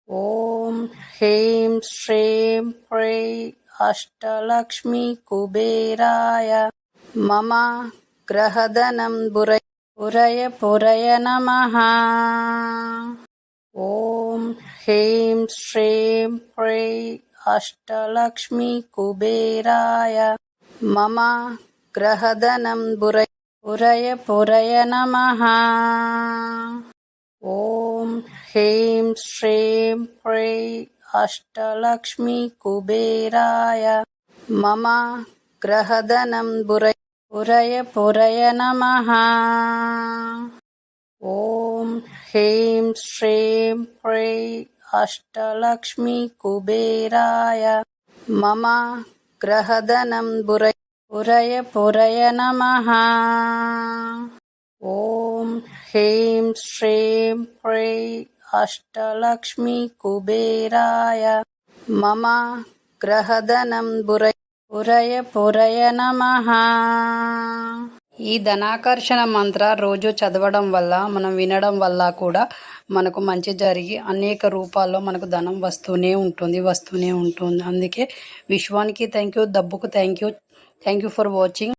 ఓం హ్రీం శ్రీం హ్రై అష్టలక్ష్మీ కుబేరాయ మమ గ్రహధనం పురయ నమః. ఓం హ్రీం శ్రీం హ్రై అష్టలక్ష్మీ కుబేరాయ మమ గ్రహధనం పురయ నమః. ఓం హ్రీం శ్రీం హ్రై అష్టలక్ష్మీ కుబేరాయ మమ గ్రహధనం పురయ నమః. ఓం హ్రీం శ్రీం హ్రై అష్టలక్ష్మీ కుబేరాయ మమ గ్రహధనం పురయ నమః. ఓం హ్రీం శ్రీం హ్రై అష్టలక్ష్మీ కుబేరాయ మమ గ్రహధనం పురయ నమః. ఈ ధనాకర్షణ మంత్ర రోజు చదవడం వల్ల, మనం వినడం వల్ల కూడా మనకు మంచి జరిగి అనేక రూపాల్లో మనకు ధనం వస్తూనే ఉంటుంది. అందుకే విశ్వానికి థ్యాంక్ యూ, డబ్బుకు థ్యాంక్ యూ ఫర్ వాచింగ్.